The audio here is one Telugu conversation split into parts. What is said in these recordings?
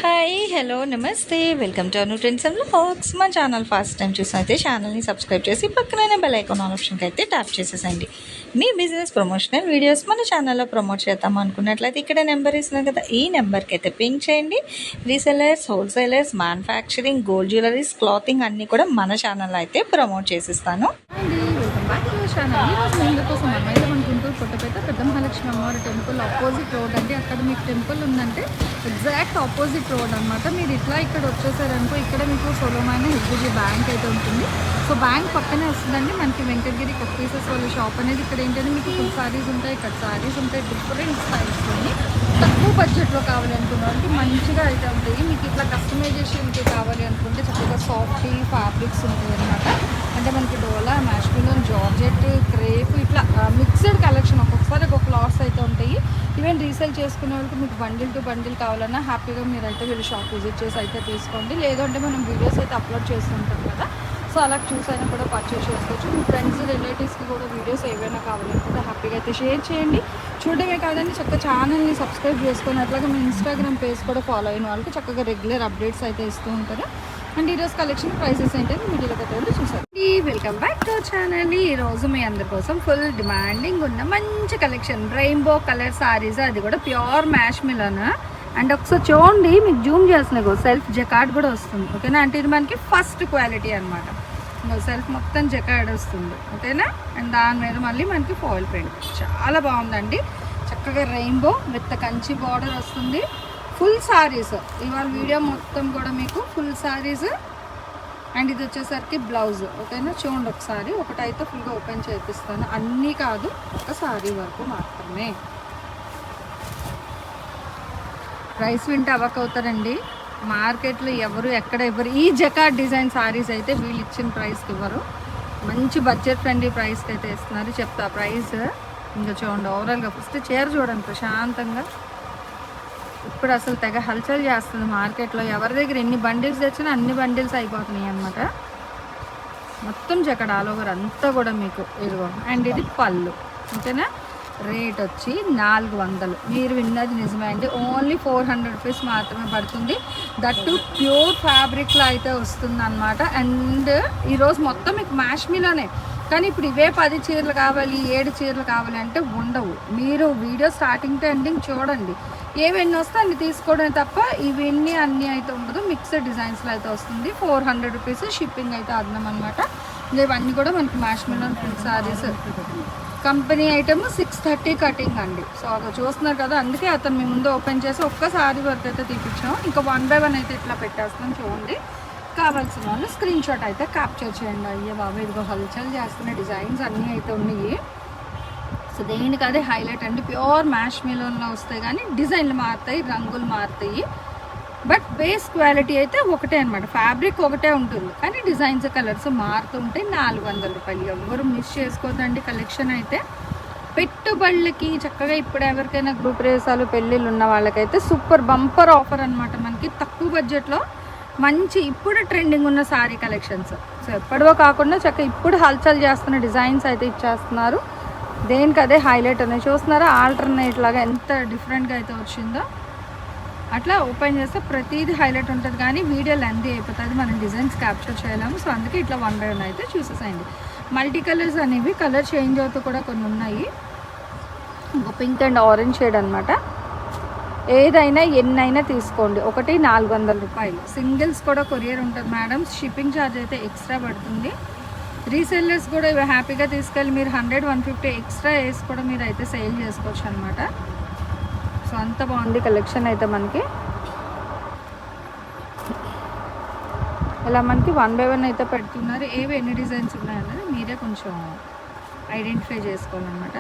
హాయ్ హలో నమస్తే welcome to Anu trends and vlogs. మా ఛానల్ ఫస్ట్ టైం చూసినైతే ఛానల్ని సబ్స్క్రైబ్ చేసి పక్కనైన బెల్ ఐకాన్ ఆప్షన్కి అయితే ట్యాప్ చేసేసండి. మీ బిజినెస్ ప్రమోషనల్ వీడియోస్ మన ఛానల్లో ప్రమోట్ చేద్దాం అనుకున్నట్లయితే ఇక్కడ నెంబర్ ఇస్తున్నాం కదా, ఈ నెంబర్కి అయితే పింక్ చేయండి. Resellers, wholesalers, manufacturing, gold jewelleries, clothing అన్నీ కూడా మన ఛానల్లో అయితే ప్రమోట్ చేసిస్తాను. Welcome back to channel. ఈరోజు మేము కోసం మనమైతే మన గుంటూరు కొత్తపేట పెద్ద మహాలక్ష్మి అమ్మవారి టెంపుల్ ఆపోజిట్ రోడ్ అండి. అక్కడ మీకు టెంపుల్ ఉందంటే ఎగ్జాక్ట్ ఆపోజిట్ రోడ్ అనమాట. మీరు ఇట్లా ఇక్కడ వచ్చేసారనుకో, ఇక్కడ మీకు సొలోమైన హెచ్డిబి బ్యాంక్ అయితే ఉంటుంది. సో బ్యాంక్ పక్కనే వస్తుందండి. మనకి వెంకటగిరి కట్ పీసెస్ వాళ్ళ షాప్ అనేది ఇక్కడ ఏంటంటే మీకు ఫుల్ శారీస్ ఉంటాయి, కట్ శారీస్ ఉంటాయి, డిఫరెంట్ స్టైల్స్ని తక్కువ బడ్జెట్లో కావాలి అనుకున్న వాళ్ళకి మంచిగా అయితే ఉంటాయి. మీకు ఇట్లా కస్టమైజేషన్కి కావాలి అనుకుంటే చక్కగా సాఫ్ట్ ఫ్యాబ్రిక్స్ ఉంటాయి అనమాట. అంటే మనకి డోలా, మ్యాష్మిలోన్, జార్జెట్, క్రేప్ ఇట్లా మిక్స్డ్ కలెక్షన్ ఒక్కొక్కసారి ఒక క్లాత్స్ అయితే ఉంటాయి. ఈవెన్ రీసేల్ చేసుకునే వాళ్ళకి మీకు బండిల్ టు బండిల్ కావాలన్నా హ్యాపీగా మీరైతే వీళ్ళు షాప్ విజిట్ చేసి అయితే తీసుకోండి. లేదంటే మనం వీడియోస్ అయితే అప్లోడ్ చేస్తుంటాం కదా, సో అలా చూసైనా కూడా పర్చేస్ చేసుకోవచ్చు. మీ ఫ్రెండ్స్, రిలేటివ్స్కి కూడా వీడియోస్ ఏవైనా కావాలనుకుంటే హ్యాపీగా అయితే షేర్ చేయండి. చూడడమే కాదండి, చక్కగా ఛానల్ని సబ్స్క్రైబ్ చేసుకొని అట్లాగే మీ ఇన్స్టాగ్రామ్ పేజ్ కూడా ఫాలో అయిన వాళ్ళకి చక్కగా రెగ్యులర్ అప్డేట్స్ అయితే ఇస్తూ ఉంటారు. అండ్ ఈరోజు కలెక్షన్ ప్రైసెస్ ఏంటంటే వీడియోలో అయితే చూసారు. Welcome back to channel. ఈరోజు మీ అందరి కోసం ఫుల్ డిమాండింగ్ ఉన్న మంచి కలెక్షన్ రెయిన్బో కలర్ సారీస్, అది కూడా ప్యూర్ మ్యాష్మిలోన్. అండ్ ఒకసారి చూడండి, మీకు జూమ్ చేసిన సెల్ఫ్ జకార్డ్ కూడా వస్తుంది. ఓకేనా, అంటే ఇది మనకి ఫస్ట్ క్వాలిటీ అనమాట. సెల్ఫ్ మొత్తం జకార్డ్ వస్తుంది. ఓకేనా, అండ్ దాని మీద మళ్ళీ మనకి ఫాయిల్ ప్రింట్ చాలా బాగుందండి. చక్కగా రెయిన్బో విత్ కంచి బార్డర్ వస్తుంది. ఫుల్ సారీస్ ఇవాళ వీడియో మొత్తం కూడా మీకు ఫుల్ సారీస్. అండ్ ఇది వచ్చేసరికి బ్లౌజ్. ఓకేనా, చూడండి ఒకసారి, ఒకటైతే ఫుల్గా ఓపెన్ చేపిస్తాను, అన్నీ కాదు, ఒక సారీ వరకు మాత్రమే. ప్రైస్ వింటే అవాక్ అవుతారండి. మార్కెట్లో ఎవరు ఎక్కడ ఇవ్వరు. ఈ జకార్డ్ డిజైన్ సారీస్ అయితే వీళ్ళు ఇచ్చిన ప్రైస్కి ఇవ్వరు. మంచి బడ్జెట్ ఫ్రెండ్లీ ప్రైస్కి అయితే ఇస్తున్నారు. చెప్తా ప్రైస్. ఇంకా చూడండి ఓవరాల్గా ఫస్ట్ చీర చూడండి ప్రశాంతంగా. ఇప్పుడు అసలు తెగ హల్చల్ చేస్తుంది మార్కెట్లో. ఎవరి దగ్గర ఎన్ని బండిల్స్ తెచ్చినా అన్ని బండిల్స్ అయిపోతున్నాయి అనమాట. మొత్తం జకార్డ్ ఆల్ ఓవర్ అంతా కూడా మీకు ఇదిగో. అండ్ ఇది పళ్ళు. ఓకేనా, రేట్ వచ్చి 400. మీరు విన్నది నిజమే అండి, ఓన్లీ 400 రూపీస్ మాత్రమే పడుతుంది. దట్టు ప్యూర్ ఫ్యాబ్రిక్లో అయితే వస్తుంది అనమాట. అండ్ ఈరోజు మొత్తం మీకు మ్యాష్మిలోనే. కానీ ఇప్పుడు ఇవే 10 చీరలు కావాలి, 7 చీరలు కావాలి అంటే ఉండవు. మీరు వీడియో స్టార్టింగ్ టు ఎండింగ్ చూడండి. ఏవన్నీ వస్తే అన్ని తీసుకోవడమే తప్ప ఇవన్నీ అన్నీ అయితే ఉండదు. మిక్స్డ్ డిజైన్స్లో అయితే వస్తుంది. 400 రూపీస్ షిప్పింగ్ అయితే అదనం అనమాట. ఇవన్నీ కూడా మనకి మ్యాష్మిలోన్ full sarees. Company item 630 cutting అండి. సో అక్కడ చూస్తున్నారు కదా, అందుకే అతను మీ ముందు ఓపెన్ చేసి ఒక్కసారి వరకు అయితే తీపించాం. ఇంకా 1 బై 1 అయితే ఇట్లా పెట్టేస్తాం. చూడండి, కావాల్సిన వాళ్ళు స్క్రీన్ షాట్ అయితే క్యాప్చర్ చేయండి. అయ్యే బాబా, ఇదిగో హల్చల్ చేస్తున్న డిజైన్స్ అన్నీ అయితే ఉన్నాయి. సో దేనికి అదే హైలైట్ అండి. ప్యూర్ మ్యాష్మిలోన్లో వస్తాయి కానీ డిజైన్లు మారుతాయి, రంగులు మారుతాయి. బట్ బేస్ క్వాలిటీ అయితే ఒకటే అనమాట. ఫ్యాబ్రిక్ ఒకటే ఉంటుంది కానీ డిజైన్స్, కలర్స్ మారుతూ ఉంటాయి. 400 రూపాయలు. ఎవరు మిస్ చేసుకోవద్దండి కలెక్షన్ అయితే. పెట్టుబడులకి చక్కగా ఇప్పుడు ఎవరికైనా గ్రూప్ రేసాలు, పెళ్ళిళ్ళు ఉన్న వాళ్ళకైతే సూపర్ బంపర్ ఆఫర్ అనమాట. మనకి తక్కువ బడ్జెట్లో మంచి ఇప్పుడు ట్రెండింగ్ ఉన్న శారీ కలెక్షన్స్. సో ఎప్పుడో కాకుండా చక్కగా ఇప్పుడు హల్చల్ చేస్తున్న డిజైన్స్ అయితే ఇచ్చేస్తున్నారు. దేనికి అదే హైలైట్ ఉన్నాయి. చూస్తున్నారా, ఆల్టర్నేట్ లాగా ఎంత డిఫరెంట్గా అయితే వచ్చిందో. అట్లా ఓపెన్ చేస్తే ప్రతిదీ హైలైట్ ఉంటుంది కానీ వీడియో లెంత్ అయిపోతుంది, మనం డిజైన్స్ క్యాప్చర్ చేయలేము. సో అందుకే ఇట్లా 1 బై 1 అయితే చూసేసేయండి. మల్టీ కలర్స్ అనేవి కలర్ చేంజ్ అవుతూ కూడా కొన్ని ఉన్నాయి. ఇంకో పింక్ అండ్ ఆరెంజ్ షేడ్ అనమాట. ఏదైనా ఎన్నైనా తీసుకోండి. ఒకటి 400 రూపాయలు. సింగిల్స్ కూడా కొరియర్ ఉంటుంది మేడం. షిప్పింగ్ ఛార్జ్ అయితే ఎక్స్ట్రా పడుతుంది. రీసెల్లర్స్ కూడా ఇవి హ్యాపీగా తీసుకెళ్ళి మీరు 100-150 ఎక్స్ట్రా వేసి కూడా మీరు అయితే సేల్ చేసుకోవచ్చు అనమాట. సో అంత బాగుంది కలెక్షన్ అయితే మనకి. ఇలా మనకి 1 బై 1 అయితే పెడుతున్నారు. ఏవి ఎన్ని డిజైన్స్ ఉన్నాయన్నది మీరే కొంచెం ఐడెంటిఫై చేసుకోవాలన్నమాట.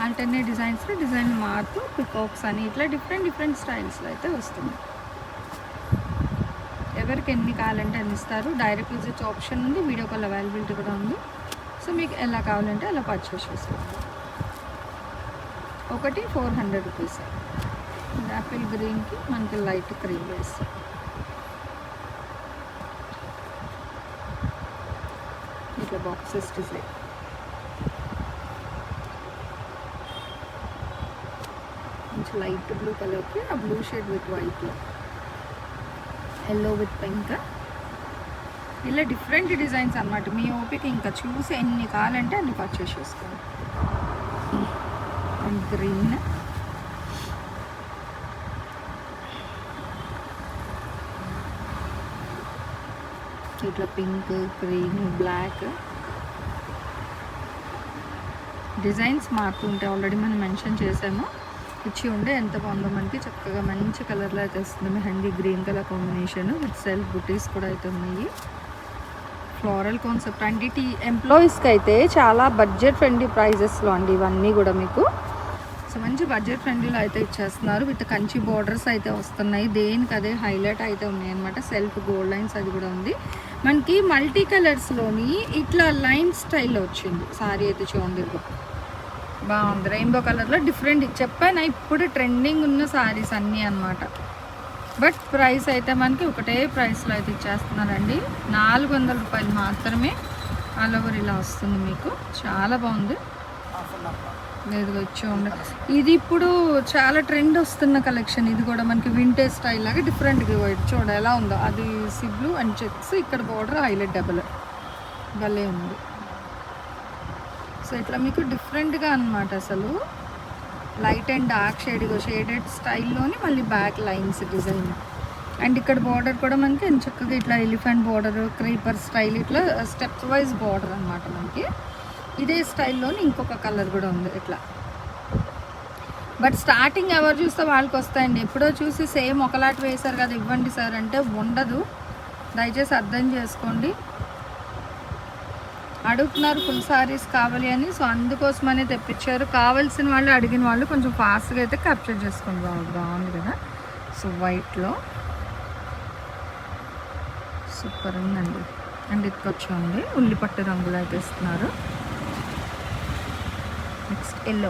ఆల్టర్నేట్ డిజైన్స్లో డిజైన్ మారుతూ పికాక్స్ అని ఇట్లా డిఫరెంట్ స్టైల్స్లో అయితే వస్తుంది. ఎవరికి ఎన్ని కావాలంటే అన్ని ఇస్తారు. డైరెక్ట్ విజిట్ ఆప్షన్ ఉంది, వీడియో కాల్ అవైలబిలిటీ కూడా ఉంది. సో మీకు ఎలా కావాలంటే అలా పర్చేస్ చేసుకోండి. ఒకటి 400 రూపీస్. యాపిల్ గ్రీన్కి మనకి లైట్ క్రీమ్ వేస్తాం. ఇట్లా బాక్సెస్ డిజైన్. లైట్ బ్లూ కలర్కి ఆ బ్లూ షేడ్ విత్ వైట్లో, ఎల్లో విత్ పింక్, ఇలా డిఫరెంట్ డిజైన్స్ అన్నమాట. మీ ఓపిక ఇంకా చూసి ఎన్ని కావాలంటే అన్ని పర్చేస్ చేసుకోండి. అండ్ గ్రీన్, ఇట్లా పింక్, గ్రీన్, బ్లాక్ డిజైన్స్ మారుతుంటాయి. ఆల్రెడీ మనం మెన్షన్ చేసాము, ఇచ్చి ఉండే ఎంత బాగుందో మనకి. చక్కగా మంచి కలర్లో అయితే వస్తుంది. Mehndi green colour combination with self బుటీస్ కూడా అయితే ఉన్నాయి. ఫ్లోరల్ కాన్సెప్ట్ అండి. ఎంప్లాయీస్కి అయితే చాలా బడ్జెట్ ఫ్రెండ్లీ ప్రైజెస్లో అండి ఇవన్నీ కూడా మీకు. సో మంచి బడ్జెట్ ఫ్రెండ్లీలో అయితే ఇచ్చేస్తున్నారు. విత్ కంచి బోర్డర్స్ అయితే వస్తున్నాయి. దేనికి అదే హైలైట్ అయితే ఉన్నాయి అనమాట. సెల్ఫ్ గోల్డ్ లైన్స్ అది కూడా ఉంది మనకి. మల్టీ కలర్స్లోని ఇట్లా లైన్ స్టైల్లో వచ్చింది సారీ అయితే. చూడండి బాగుంది, రెయిన్బో కలర్లో డిఫరెంట్. చెప్పాను ఇప్పుడు ట్రెండింగ్ ఉన్న సారీస్ అన్నీ అనమాట. బట్ ప్రైస్ అయితే మనకి ఒకటే ప్రైస్లో అయితే ఇచ్చేస్తున్నారండి. 400 రూపాయలు మాత్రమే. ఆల్ ఓవర్ ఇలా వస్తుంది మీకు. చాలా బాగుంది. లేదు వచ్చి ఉండే ఇది ఇప్పుడు చాలా ట్రెండ్ వస్తున్న కలెక్షన్. ఇది కూడా మనకి వింటేజ్ స్టైల్ లాగా డిఫరెంట్గా చూడ ఎలా ఉందో. అది సీ బ్లూ అండ్ చెక్స్, ఇక్కడ బార్డర్ హైలైట్ డబల్ భలే ఉంది. సో ఇట్లా మీకు డిఫరెంట్గా అనమాట. అసలు లైట్ అండ్ డార్క్ షేడెడ్ స్టైల్లోని మళ్ళీ బ్యాక్ లైన్స్ డిజైన్. అండ్ ఇక్కడ బార్డర్ కూడా మనకి చక్కగా ఇట్లా ఎలిఫెంట్ బార్డర్, క్రీపర్ స్టైల్, ఇట్లా స్టెప్ వైజ్ బార్డర్ అనమాట మనకి. ఇదే స్టైల్లోని ఇంకొక కలర్ కూడా ఉంది ఇట్లా. బట్ స్టార్టింగ్ ఎవరు చూస్తే వాళ్ళకి వస్తాయండి. ఎప్పుడో చూసి సేమ్ ఒకలాంటి వేశారు కదా ఇవ్వండి సార్ అంటే ఉండదు. దయచేసి అర్థం చేసుకోండి. అడుగుతున్నారు ఫుల్ సారీస్ కావాలి అని, సో అందుకోసమనే తెప్పించారు. కావాల్సిన వాళ్ళు, అడిగిన వాళ్ళు కొంచెం ఫాస్ట్గా అయితే క్యాప్చర్ చేసుకోండి. బాగుంది కదా. సో వైట్లో సూపర్ ఉందండి. అండ్ ఇటుకొచ్చింది ఉల్లిపట్టు రంగులు అయితే ఇస్తున్నారు. నెక్స్ట్ ఎల్లో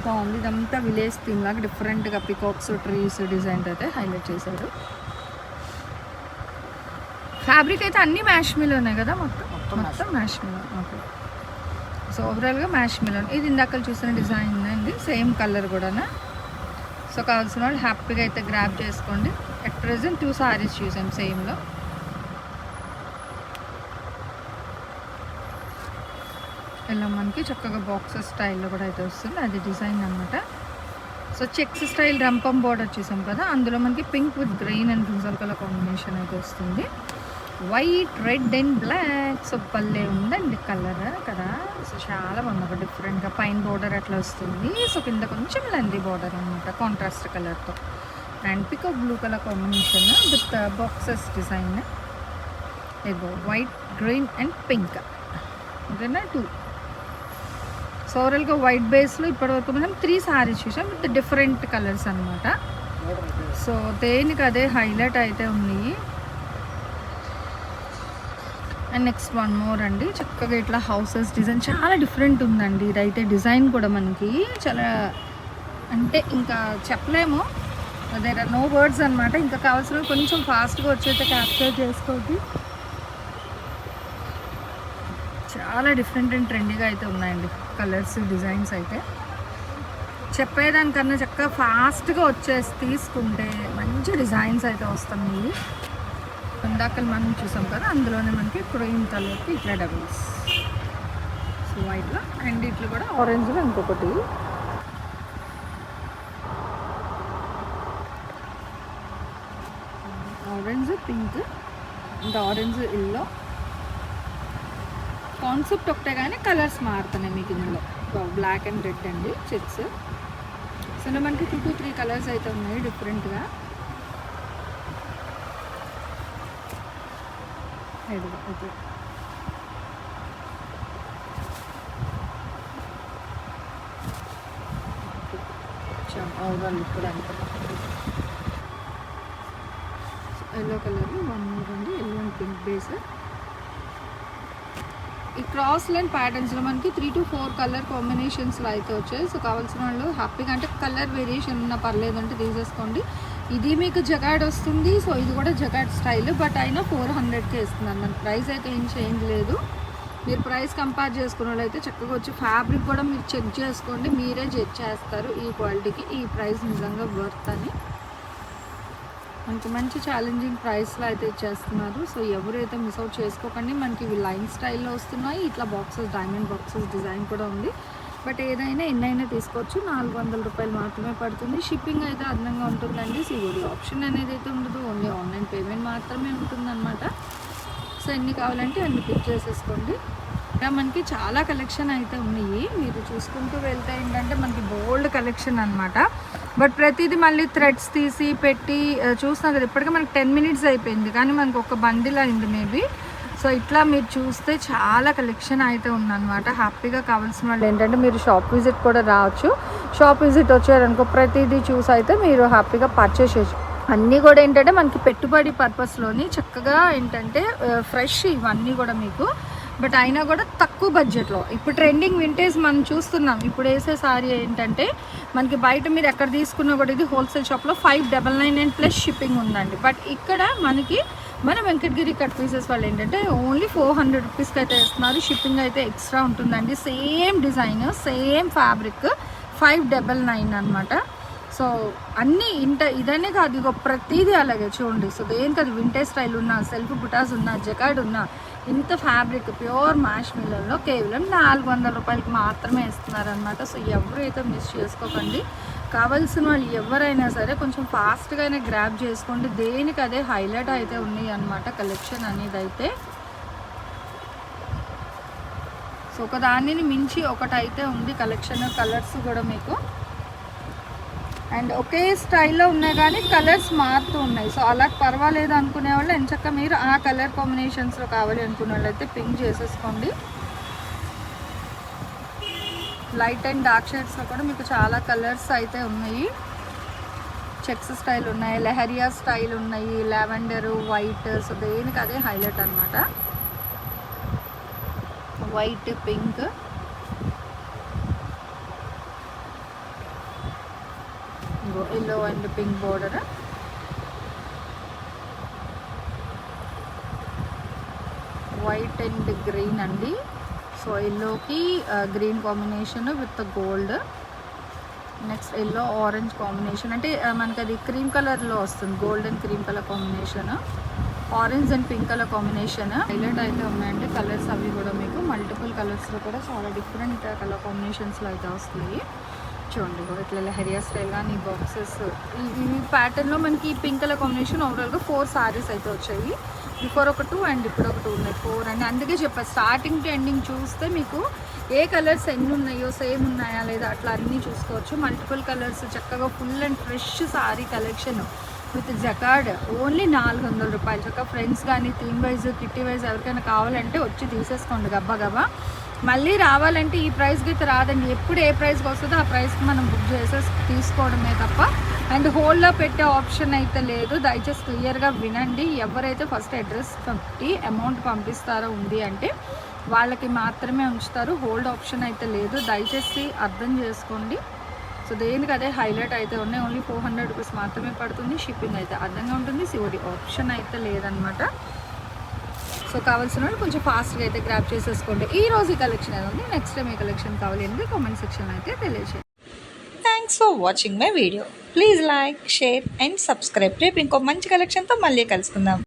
బాగుంది. ఇదంతా విలేజ్ థీమ్ లాగా డిఫరెంట్గా పికాక్స్, ట్రీస్ డిజైన్ అయితే హైలైట్ చేశారు. ఫ్యాబ్రిక్ అయితే అన్నీ మ్యాష్ మిలోనే కదా, మొత్తం మ్యాష్ మిలో. ఓకే. సో ఓవరాల్గా మ్యాష్ మిలోన్. ఇది ఇందాక చూసిన డిజైన్ అండి, సేమ్ కలర్ కూడా. సో కావాల్సిన వాళ్ళు హ్యాపీగా అయితే గ్రాప్ చేసుకోండి. అట్ ప్రెజెంట్ 2 సారీస్ చూసాం సేమ్లో. ఇలా మనకి చక్కగా బాక్సెస్ స్టైల్లో కూడా అయితే వస్తుంది. అది డిజైన్ అనమాట. సో చెక్స్ స్టైల్ రంపం బోర్డర్ చూసాం కదా, అందులో మనకి pink with green and brinjal colour combination అయితే వస్తుంది. White, red and black. So పల్లె ఉందండి కలర్ కదా. సో చాలా బాగుంది. ఒక డిఫరెంట్గా పైన బోర్డర్ అట్లా వస్తుంది. సో కింద కొంచెం లెంది బోర్డర్ అనమాట కాంట్రాస్ట్ కలర్తో. And peacock blue colour combination with boxes design. ఏదో వైట్, గ్రీన్ అండ్ పింక్. ఓకేనా 2. సో ఓవరాల్గా వైట్ బేస్లో ఇప్పటివరకు మనం 3 సారీస్ చూసాం విత్ డిఫరెంట్ కలర్స్ అనమాట. సో దేనికి అదే హైలైట్ అయితే ఉన్నాయి. అండ్ నెక్స్ట్ వన్ మోర్ అండి. చక్కగా ఇట్లా హౌసెస్ డిజైన్ చాలా డిఫరెంట్ ఉందండి. ఇదైతే డిజైన్ కూడా మనకి చాలా అంటే ఇంకా చెప్పలేము. దేర్ ఆర్ నో వర్డ్స్ అనమాట. ఇంకా కావాల్సిన కొంచెం ఫాస్ట్గా వచ్చేస్తే క్యాప్చర్ చేసుకోండి. చాలా డిఫరెంట్ అండ్ ట్రెండీగా అయితే ఉన్నాయండి కలర్స్, డిజైన్స్ అయితే. చెప్పేదానికన్నా చక్కగా ఫాస్ట్గా వచ్చేసి తీసుకుంటే మంచి డిజైన్స్ అయితే వస్తున్నాయి. ఇందాక మనం చూసాం కదా, అందులోనే మనకి క్రీమ్ కలర్కి ఇట్లా డబుల్స్. సో వైట్లో అండ్ ఇట్లు కూడా ఆరెంజ్లో ఇంకొకటి. ఆరెంజ్, పింక్, ఇంకా ఆరెంజ్, ఎల్లో. కాన్సెప్ట్ ఒకటే కానీ కలర్స్ మారుతున్నాయి మీకు ఇందులో. బ్లాక్ అండ్ రెడ్ అండి చెక్స్. సో మనకి 2 to 3 కలర్స్ అయితే ఉన్నాయి డిఫరెంట్గా. ఓకే. ఓవరాల్ లుక్ కూడా ఎల్లో కలర్ 1 more అండి. Yellow and pink base. ఈ క్రాస్ లైన్ ప్యాటర్న్స్లో మనకి 3 to 4 కలర్ కాంబినేషన్స్లో అయితే వచ్చాయి. సో కావాల్సిన వాళ్ళు హ్యాపీగా అంటే కలర్ వేరియేషన్ ఉన్నా పర్లేదు అంటే తీసేసుకోండి. ఇది మీకు జగాడ్ వస్తుంది. సో ఇది కూడా జగాడ్ స్టైల్, బట్ అయినా 400కే ఇస్తున్నారు. మన ప్రైస్ అయితే ఏం చేంజ్ లేదు. మీరు ప్రైస్ కంపేర్ చేసుకున్న వాళ్ళైతే చక్కగా వచ్చి ఫ్యాబ్రిక్ కూడా మీరు చెక్ చేసుకోండి, మీరే జడ్జ్ చేస్తారు ఈ క్వాలిటీకి ఈ ప్రైస్ నిజంగా వర్త్ అని. మనకి మంచి ఛాలెంజింగ్ ప్రైస్లో అయితే ఇచ్చేస్తున్నారు. సో ఎవరైతే మిస్ అవుట్ చేసుకోకండి. మనకి ఇవి లైన్ స్టైల్లో వస్తున్నాయి, ఇట్లా బాక్సెస్ డైమండ్ బాక్సెస్ డిజైన్ కూడా ఉంది. బట్ ఏదైనా ఎన్నైనా తీసుకోవచ్చు. 400 రూపాయలు మాత్రమే పడుతుంది. షిప్పింగ్ అయితే అదనంగా ఉంటుందండి. సిఓడి ఆప్షన్ అనేది అయితే ఉండదు, ఓన్లీ ఆన్లైన్ పేమెంట్ మాత్రమే ఉంటుందన్నమాట. సో ఎన్ని కావాలంటే అన్ని పిక్ చేసేసుకోండి. ఇలా మనకి చాలా కలెక్షన్ అయితే ఉన్నాయి, మీరు చూసుకుంటూ వెళ్తే ఏంటంటే మనకి బోల్డ్ కలెక్షన్ అనమాట. బట్ ప్రతిదీ మళ్ళీ థ్రెడ్స్ తీసి పెట్టి చూస్తున్నా కదా, ఇప్పటికే మనకి 10 మినిట్స్ అయిపోయింది కానీ మనకు ఒక బండిల్ అయింది మేబీ. సో ఇట్లా మీరు చూస్తే చాలా కలెక్షన్ అయితే ఉందన్నమాట. హ్యాపీగా కావాల్సిన వాళ్ళు ఏంటంటే మీరు షాప్ విజిట్ కూడా రావచ్చు. షాప్ విజిట్ వచ్చారనుకో ప్రతిదీ చూసి అయితే మీరు హ్యాపీగా పర్చేస్ చేయొచ్చు. అన్నీ కూడా ఏంటంటే మనకి పెట్టుబడి పర్పస్లోని చక్కగా ఏంటంటే ఫ్రెష్ ఇవన్నీ కూడా మీకు, బట్ అయినా కూడా తక్కువ బడ్జెట్లో. ఇప్పుడు ట్రెండింగ్ వింటేజ్ మనం చూస్తున్నాం. ఇప్పుడు వేసే సారీ ఏంటంటే మనకి బయట మీరు ఎక్కడ తీసుకున్నా కూడా ఇది హోల్సేల్ షాప్లో 599 ప్లస్ షిప్పింగ్ ఉందండి. బట్ ఇక్కడ మనకి మన వెంకటగిరి కట్ పీసెస్ వాళ్ళు ఏంటంటే ఓన్లీ 400 రూపీస్కి అయితే ఇస్తున్నారు. షిప్పింగ్ అయితే ఎక్స్ట్రా ఉంటుందండి. సేమ్ డిజైన్ సేమ్ ఫ్యాబ్రిక్ 599 అనమాట. సో అన్నీ ఇదనే కాదు, ఇగో ప్రతిదీ అలాగే చూడండి. సో దేనికి అది వింటేజ్ స్టైల్ ఉన్నా, సెల్ఫ్ బుటాస్ ఉన్నా, జకార్డ్ ఉన్నా, ఇంత ఫ్యాబ్రిక్ ప్యూర్ మ్యాష్ మిల్లర్లో కేవలం 400 రూపాయలకి మాత్రమే ఇస్తున్నారనమాట. సో ఎవరైతే మిస్ చేసుకోకండి. కావాల్సిన వాళ్ళు ఎవరైనా సరే కొంచెం ఫాస్ట్గానే గ్రాబ్ చేసుకోండి. దేనికి అదే హైలైట్ అయితే ఉన్నాయి అనమాట కలెక్షన్ అనేది అయితే. సో ఒకదానిని మించి ఒకటైతే ఉంది కలెక్షన్. కలర్స్ కూడా మీకు అండ్ ఒకే స్టైల్లో ఉన్నాయి కానీ కలర్స్ మారుతూ ఉన్నాయి. సో అలా పర్వాలేదు అనుకునే వాళ్ళు ఎంచక్క మీరు ఆ కలర్ కాంబినేషన్స్లో కావాలి అనుకునే వాళ్ళు అయితే పింక్ చేసేసుకోండి. లైట్ అండ్ డార్క్ షేడ్స్లో కూడా మీకు చాలా కలర్స్ అయితే ఉన్నాయి. చెక్స్ స్టైల్ ఉన్నాయి, లెహరియా స్టైల్ ఉన్నాయి, లావెండరు, వైట్. సో దేనికి అదే హైలైట్ అనమాట. White, pink, yellow and pink border, white and green అండి. సో ఎల్లోకి green combination with gold. Next yellow orange combination, అంటే మనకి అది క్రీమ్ కలర్లో వస్తుంది, gold and cream colour combination. Orange and pink colour combination highlight అయితే ఉన్నాయండి. కలర్స్ అవి కూడా మీకు మల్టిపుల్ కలర్స్లో కూడా చాలా డిఫరెంట్ కలర్ కాంబినేషన్స్లో అయితే వస్తాయి. చూడండి ఇట్లా లెహరియా స్టైల్ కానీ బాక్సెస్ ఈ ప్యాటర్న్లో మనకి పింక్ కలర్ కాంబినేషన్ ఓవరాల్గా 4 సారీస్ అయితే వచ్చాయి. బిఫోర్ ఒక 2 అండ్ ఇప్పుడు ఒక 2 ఉన్నాయి, 4 అండి. అందుకే చెప్పాను స్టార్టింగ్ టు ఎండింగ్ చూస్తే మీకు ఏ కలర్స్ ఎన్ని ఉన్నాయో, సేమ్ ఉన్నాయా లేదా అట్లా అన్నీ చూసుకోవచ్చు. మల్టిపుల్ కలర్స్ చక్కగా full and fresh sorry collection with jacquard only 400 రూపాయలు. చక్కగా ఫ్రెండ్స్ కానీ థీమ్ వైజ్ కిట్టి వైజ్ ఎవరికైనా కావాలంటే వచ్చి తీసేసుకోండి గబ్బా గబ్బా. మళ్ళీ రావాలంటే ఈ ప్రైస్కి అయితే రాదండి. ఎప్పుడు ఏ ప్రైస్కి వస్తుందో ఆ ప్రైస్కి మనం బుక్ చేసేసి తీసుకోవడమే తప్ప అండ్ హోల్డ్లో పెట్టే ఆప్షన్ అయితే లేదు. దయచేసి క్లియర్గా వినండి. ఎవరైతే ఫస్ట్ అడ్రస్ పెట్టి అమౌంట్ పంపిస్తారో ఉంది అంటే వాళ్ళకి మాత్రమే ఉంచుతారు, హోల్డ్ ఆప్షన్ అయితే లేదు. దయచేసి అర్థం చేసుకోండి. సో దేనికి అదే హైలైట్ అయితే ఉన్నాయి. ఓన్లీ 400 రూపీస్ మాత్రమే పడుతుంది. షిప్పింగ్ అయితే అర్థంగా ఉంటుంది. సిఓడి ఆప్షన్ అయితే లేదనమాట. సో కావాల్సిన వాళ్ళు కొంచెం ఫాస్ట్గా అయితే గ్రాప్ చేసేసుకోండి. ఈ రోజు ఈ కలెక్షన్ ఏదో ఉంది, నెక్స్ట్ టైం ఈ కలెక్షన్ కావాలి అనేది కామెంట్ సెక్షన్లో అయితే తెలియజేయండి. Thanks for watching my video. Please like, share and subscribe. రేపు ఇంకో మంచి కలెక్షన్తో మళ్ళీ కలుసుకుందాం.